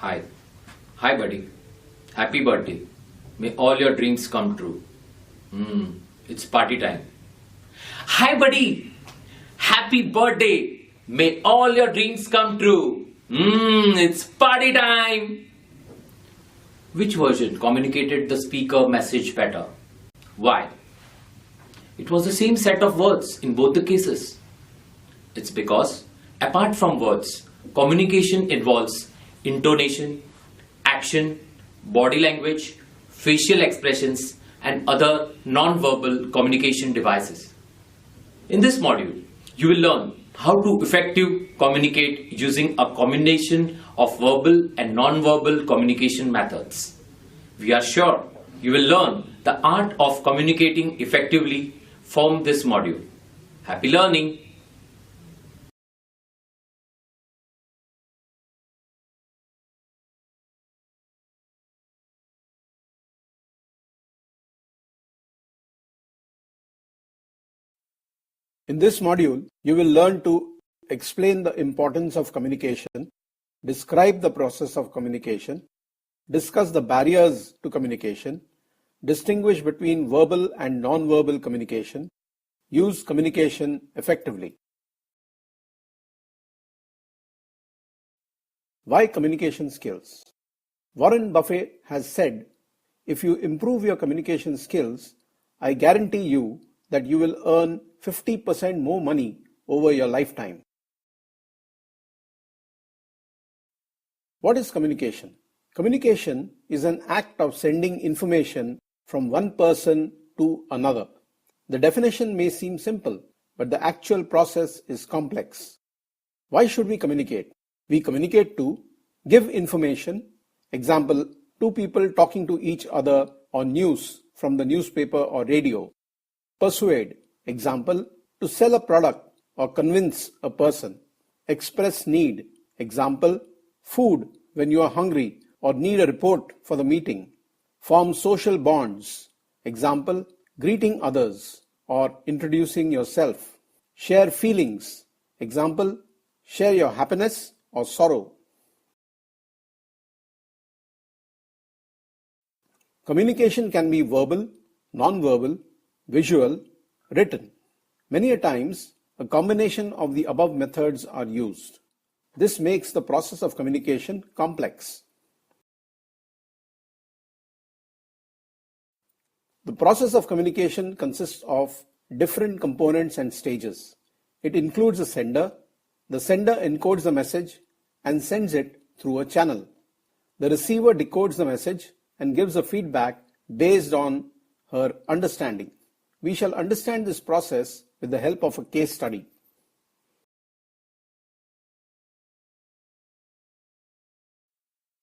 Hi. Hi, buddy. Happy birthday. May all your dreams come true. It's party time. Hi, buddy. Happy birthday. May all your dreams come true. It's party time. Which version communicated the speaker message better? Why? It was the same set of words in both the cases. It's because, apart from words, communication involves intonation, action, body language, facial expressions, and other non-verbal communication devices. In this module, you will learn how to effectively communicate using a combination of verbal and non-verbal communication methods. We are sure you will learn the art of communicating effectively from this module. Happy learning! In this module, you will learn to explain the importance of communication, describe the process of communication, discuss the barriers to communication, distinguish between verbal and non-verbal communication, use communication effectively. Why communication skills? Warren Buffett has said, if you improve your communication skills, I guarantee you that you will earn 50% more money over your lifetime. What is communication? Communication is an act of sending information from one person to another. The definition may seem simple, but the actual process is complex. Why should we communicate? We communicate to give information, example, two people talking to each other, or news from the newspaper or radio. Persuade, example, to sell a product or convince a person. Express need, example, food when you are hungry or need a report for the meeting. Form social bonds, example, greeting others or introducing yourself. Share feelings, example, share your happiness or sorrow. Communication can be verbal, non-verbal, visual, written. Many a times, a combination of the above methods are used. This makes the process of communication complex. The process of communication consists of different components and stages. It includes a sender. The sender encodes the message and sends it through a channel. The receiver decodes the message and gives a feedback based on her understanding. We shall understand this process with the help of a case study.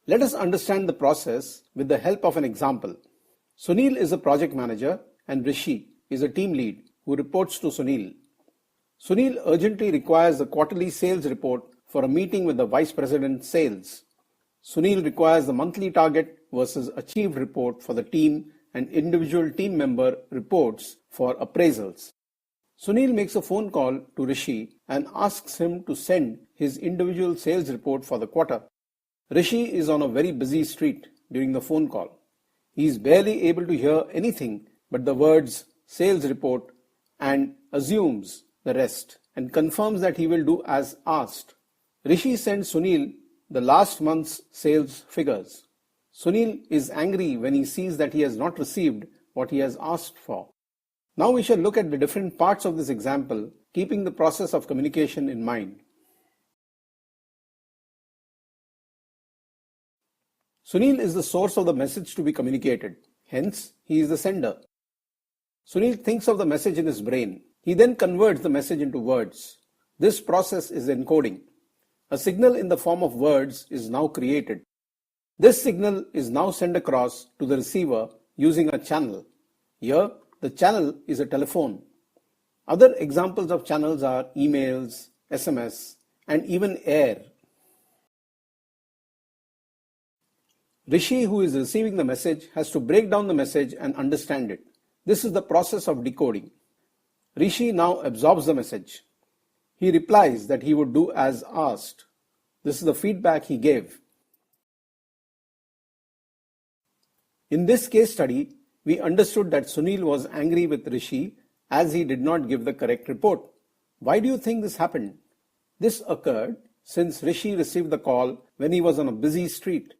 Let us understand the process with the help of an example. Sunil is a project manager and Rishi is a team lead who reports to Sunil. Sunil urgently requires the quarterly sales report for a meeting with the Vice President Sales. Sunil requires the monthly target versus achieved report for the team and individual team member reports for appraisals. Sunil makes a phone call to Rishi and asks him to send his individual sales report for the quarter. Rishi is on a very busy street during the phone call. He is barely able to hear anything but the words sales report and assumes the rest and confirms that he will do as asked. Rishi sends Sunil the last month's sales figures. Sunil is angry when he sees that he has not received what he has asked for. Now we shall look at the different parts of this example, keeping the process of communication in mind. Sunil is the source of the message to be communicated. Hence, he is the sender. Sunil thinks of the message in his brain. He then converts the message into words. This process is encoding. A signal in the form of words is now created. This signal is now sent across to the receiver using a channel. Here, the channel is a telephone. Other examples of channels are emails, SMS, and even air. Rishi, who is receiving the message, has to break down the message and understand it. This is the process of decoding. Rishi now absorbs the message. He replies that he would do as asked. This is the feedback he gave. In this case study, we understood that Sunil was angry with Rishi as he did not give the correct report. Why do you think this happened? This occurred since Rishi received the call when he was on a busy street.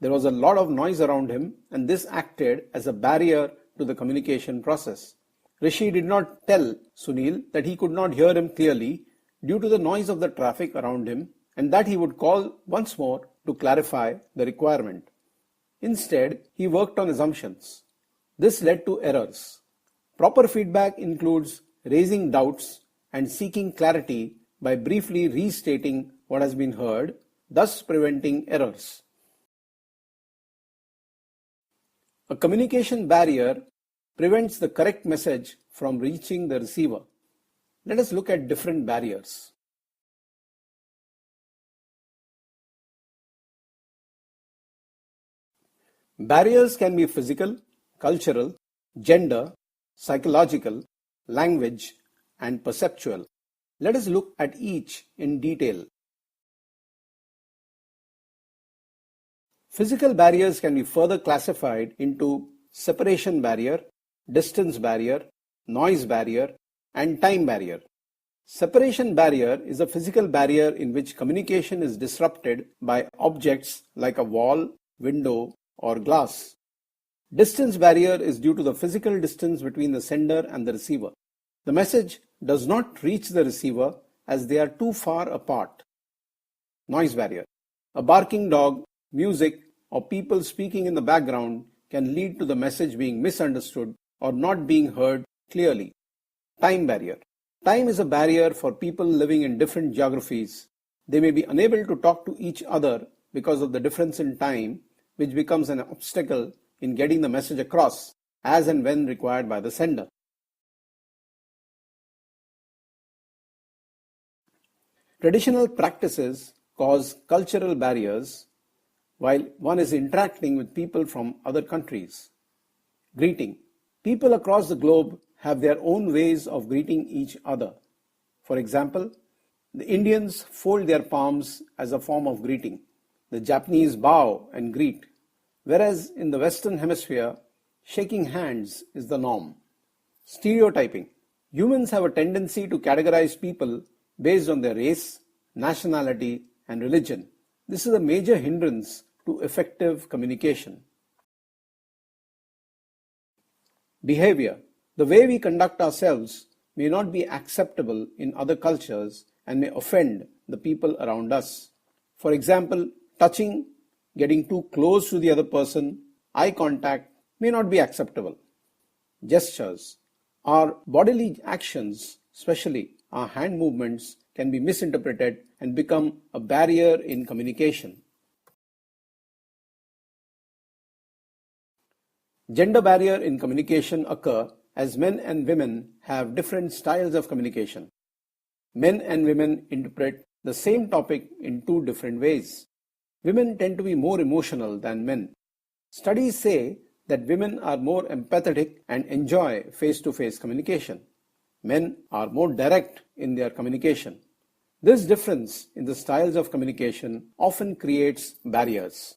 There was a lot of noise around him, and this acted as a barrier to the communication process. Rishi did not tell Sunil that he could not hear him clearly due to the noise of the traffic around him and that he would call once more to clarify the requirement. Instead, he worked on assumptions. This led to errors. Proper feedback includes raising doubts and seeking clarity by briefly restating what has been heard, thus preventing errors. A communication barrier prevents the correct message from reaching the receiver. Let us look at different barriers. Barriers can be physical, cultural, gender, psychological, language, and perceptual. Let us look at each in detail. Physical barriers can be further classified into separation barrier, distance barrier, noise barrier, and time barrier. Separation barrier is a physical barrier in which communication is disrupted by objects like a wall, window, or glass. Distance barrier is due to the physical distance between the sender and the receiver. The message does not reach the receiver as they are too far apart. Noise barrier. A barking dog, music, or people speaking in the background can lead to the message being misunderstood or not being heard clearly. Time barrier. Time is a barrier for people living in different geographies. They may be unable to talk to each other because of the difference in time, which becomes an obstacle in getting the message across as and when required by the sender. Traditional practices cause cultural barriers while one is interacting with people from other countries. Greeting. People across the globe have their own ways of greeting each other. For example, the Indians fold their palms as a form of greeting. The Japanese bow and greet, whereas in the Western Hemisphere, shaking hands is the norm. Stereotyping. Humans have a tendency to categorize people based on their race, nationality, and religion. This is a major hindrance to effective communication. Behavior. The way we conduct ourselves may not be acceptable in other cultures and may offend the people around us. For example, touching, getting too close to the other person, eye contact may not be acceptable. Gestures. Our bodily actions, especially our hand movements, can be misinterpreted and become a barrier in communication. Gender barrier in communication occur as men and women have different styles of communication. Men and women interpret the same topic in two different ways. Women tend to be more emotional than men. Studies say that women are more empathetic and enjoy face-to-face communication. Men are more direct in their communication. This difference in the styles of communication often creates barriers.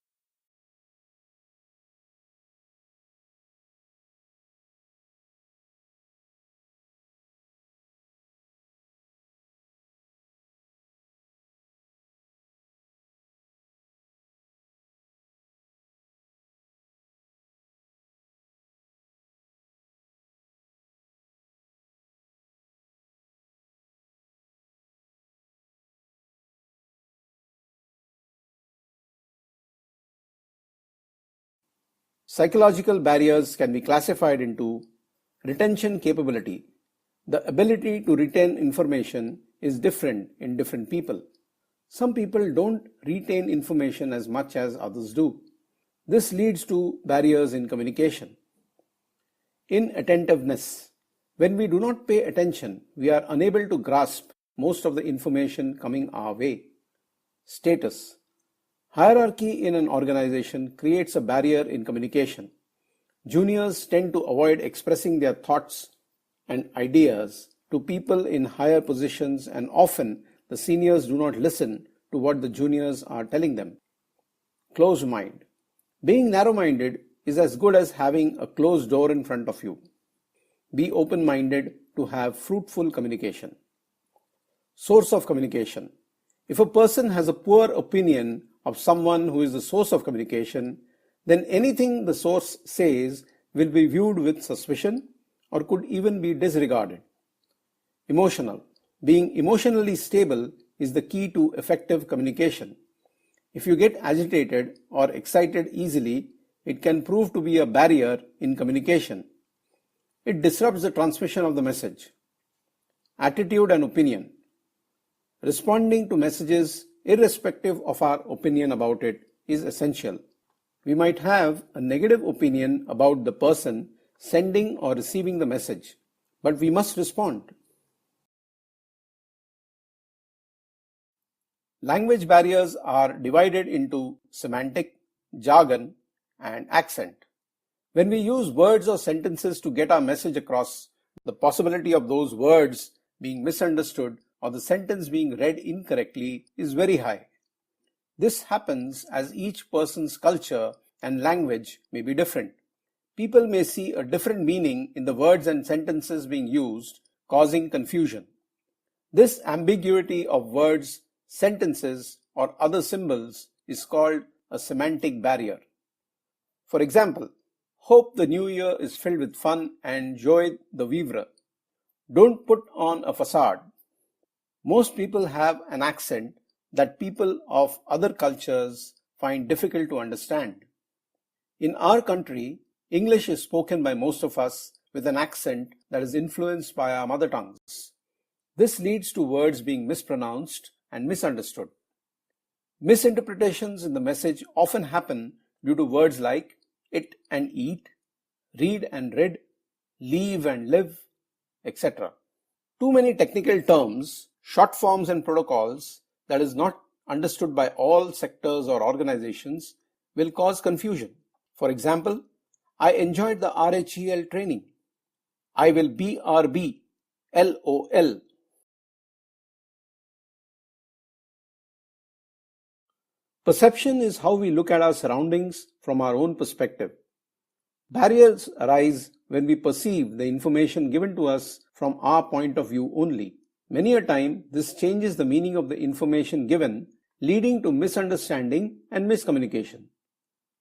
Psychological barriers can be classified into retention capability. The ability to retain information is different in different people. Some people don't retain information as much as others do. This leads to barriers in communication. Inattentiveness. When we do not pay attention, we are unable to grasp most of the information coming our way. Status. Hierarchy in an organization creates a barrier in communication. Juniors tend to avoid expressing their thoughts and ideas to people in higher positions, and often the seniors do not listen to what the juniors are telling them. Closed mind. Being narrow-minded is as good as having a closed door in front of you. Be open-minded to have fruitful communication. Source of communication. If a person has a poor opinion of someone who is the source of communication, then anything the source says will be viewed with suspicion or could even be disregarded. Emotional. Being emotionally stable is the key to effective communication. If you get agitated or excited easily, it can prove to be a barrier in communication. It disrupts the transmission of the message. Attitude and opinion. Responding to messages, irrespective of our opinion about it, is essential. We might have a negative opinion about the person sending or receiving the message, but we must respond. Language barriers are divided into semantic, jargon, and accent. When we use words or sentences to get our message across, the possibility of those words being misunderstood or the sentence being read incorrectly is very high. This happens as each person's culture and language may be different. People may see a different meaning in the words and sentences being used, causing confusion. This ambiguity of words, sentences, or other symbols is called a semantic barrier. For example, hope the new year is filled with fun and joie de vivre. Don't put on a facade. Most people have an accent that people of other cultures find difficult to understand. In our country, English is spoken by most of us with an accent that is influenced by our mother tongues. This leads to words being mispronounced and misunderstood. Misinterpretations in the message often happen due to words like it and eat, read and read, leave and live, etc. Too many technical terms, short forms and protocols that is not understood by all sectors or organizations will cause confusion. For example, I enjoyed the RHEL training. I will BRB, LOL. Perception is how we look at our surroundings from our own perspective. Barriers arise when we perceive the information given to us from our point of view only. Many a time, this changes the meaning of the information given, leading to misunderstanding and miscommunication.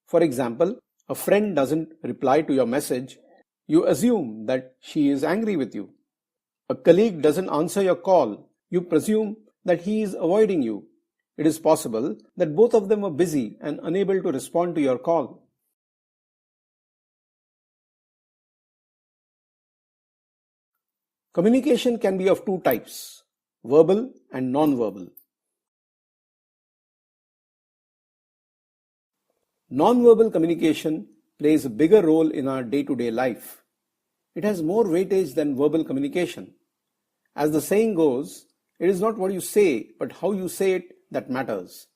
For example, a friend doesn't reply to your message, you assume that she is angry with you. A colleague doesn't answer your call, you presume that he is avoiding you. It is possible that both of them were busy and unable to respond to your call. Communication can be of two types, verbal and non-verbal. Non-verbal communication plays a bigger role in our day-to-day life. It has more weightage than verbal communication. As the saying goes, it is not what you say, but how you say it that matters.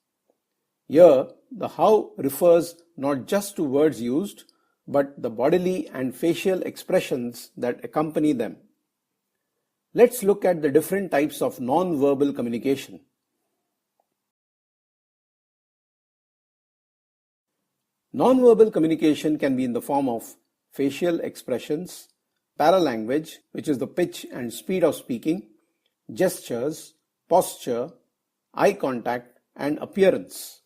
Here, the how refers not just to words used, but the bodily and facial expressions that accompany them. Let's look at the different types of non-verbal communication. Non-verbal communication can be in the form of facial expressions, paralanguage, which is the pitch and speed of speaking, gestures, posture, eye contact, and appearance.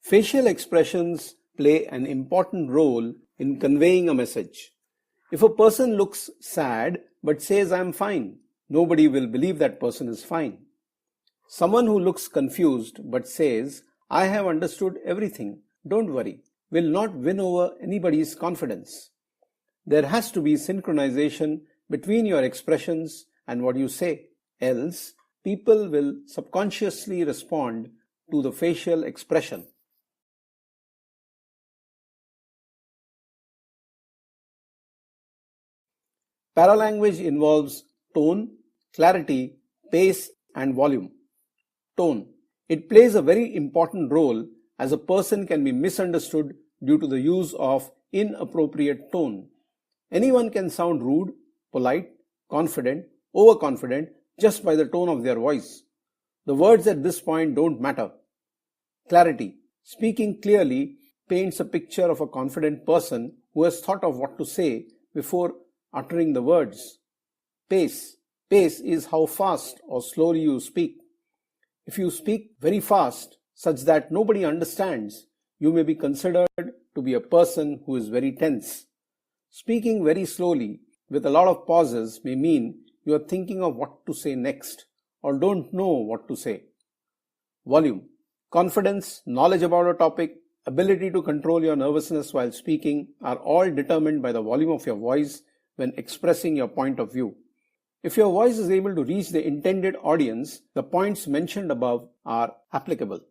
Facial expressions play an important role in conveying a message. If a person looks sad but says, "I am fine," nobody will believe that person is fine. Someone who looks confused but says, "I have understood everything, don't worry," will not win over anybody's confidence. There has to be synchronization between your expressions and what you say, else people will subconsciously respond to the facial expression. Paralanguage involves tone, clarity, pace, and volume. Tone. It plays a very important role as a person can be misunderstood due to the use of inappropriate tone. Anyone can sound rude, polite, confident, overconfident just by the tone of their voice. The words at this point don't matter. Clarity. Speaking clearly paints a picture of a confident person who has thought of what to say before uttering the words. Pace. Pace is how fast or slowly you speak. If you speak very fast, such that nobody understands, you may be considered to be a person who is very tense. Speaking very slowly with a lot of pauses may mean you are thinking of what to say next or don't know what to say. Volume. Confidence, knowledge about a topic, ability to control your nervousness while speaking are all determined by the volume of your voice when expressing your point of view. If your voice is able to reach the intended audience, the points mentioned above are applicable.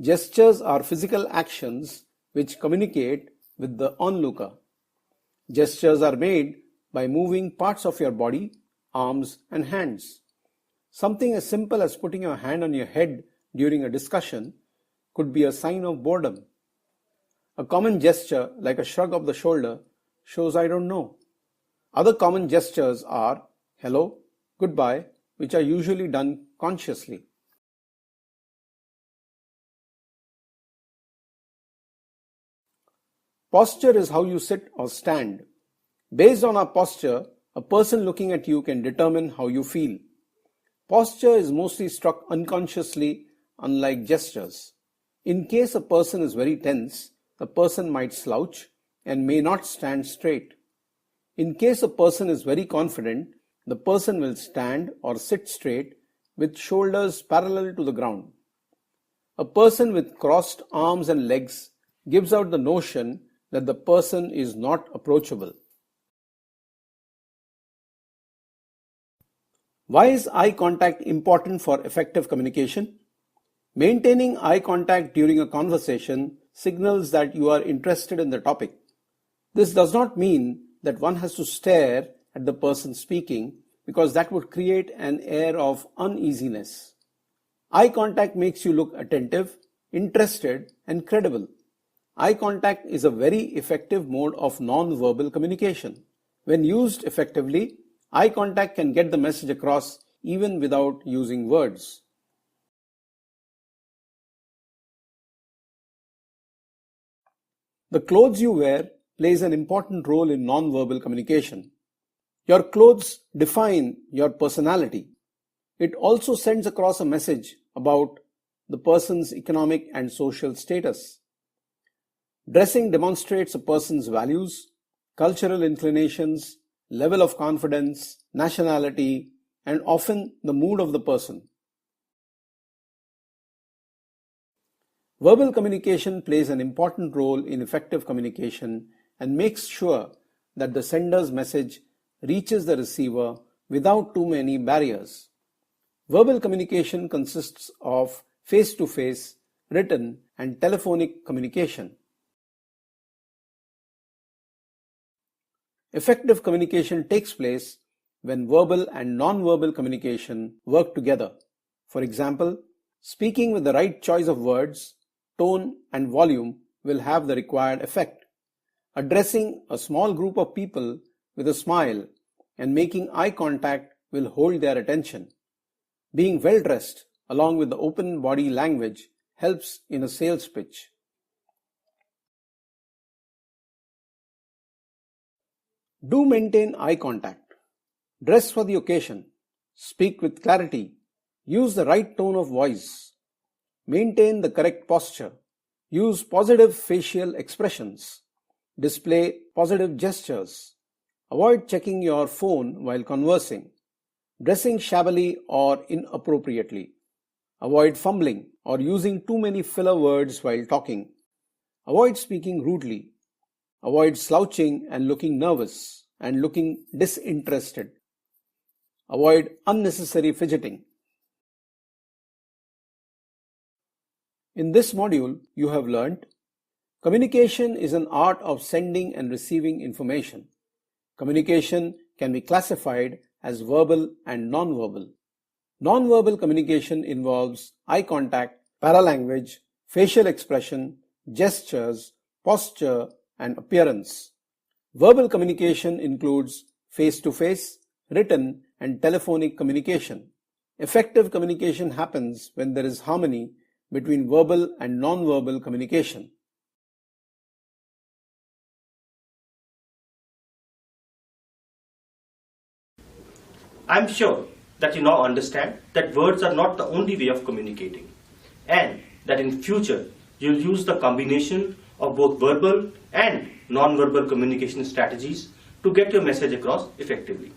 Gestures are physical actions which communicate with the onlooker. Gestures are made by moving parts of your body, arms, and hands. Something as simple as putting your hand on your head during a discussion could be a sign of boredom. A common gesture, like a shrug of the shoulder, shows I don't know. Other common gestures are hello, goodbye, which are usually done consciously. Posture is how you sit or stand. Based on our posture, a person looking at you can determine how you feel. Posture is mostly struck unconsciously, unlike gestures. In case a person is very tense, the person might slouch and may not stand straight. In case a person is very confident, the person will stand or sit straight with shoulders parallel to the ground. A person with crossed arms and legs gives out the notion that the person is not approachable. Why is eye contact important for effective communication? Maintaining eye contact during a conversation signals that you are interested in the topic. This does not mean that one has to stare at the person speaking, because that would create an air of uneasiness. Eye contact makes you look attentive, interested, and credible. Eye contact is a very effective mode of non-verbal communication. When used effectively, eye contact can get the message across even without using words. The clothes you wear plays an important role in non-verbal communication. Your clothes define your personality. It also sends across a message about the person's economic and social status. Dressing demonstrates a person's values, cultural inclinations, level of confidence, nationality, and often the mood of the person. Verbal communication plays an important role in effective communication and makes sure that the sender's message reaches the receiver without too many barriers. Verbal communication consists of face-to-face, written, and telephonic communication. Effective communication takes place when verbal and non-verbal communication work together. For example, speaking with the right choice of words, tone, and volume will have the required effect. Addressing a small group of people with a smile and making eye contact will hold their attention. Being well dressed along with the open body language helps in a sales pitch. Do maintain eye contact. Dress for the occasion. Speak with clarity. Use the right tone of voice. Maintain the correct posture. Use positive facial expressions. Display positive gestures. Avoid checking your phone while conversing. Dressing shabbily or inappropriately. Avoid fumbling or using too many filler words while talking. Avoid speaking rudely. Avoid slouching and looking nervous and looking disinterested. Avoid unnecessary fidgeting. In this module, you have learnt communication is an art of sending and receiving information. Communication can be classified as verbal and non-verbal. Non-verbal communication involves eye contact, paralanguage, facial expression, gestures, posture, and appearance. Verbal communication includes face-to-face, written, and telephonic communication. Effective communication happens when there is harmony between verbal and non-verbal communication. I'm sure that you now understand that words are not the only way of communicating, and that in future you'll use the combination of both verbal and non-verbal communication strategies to get your message across effectively.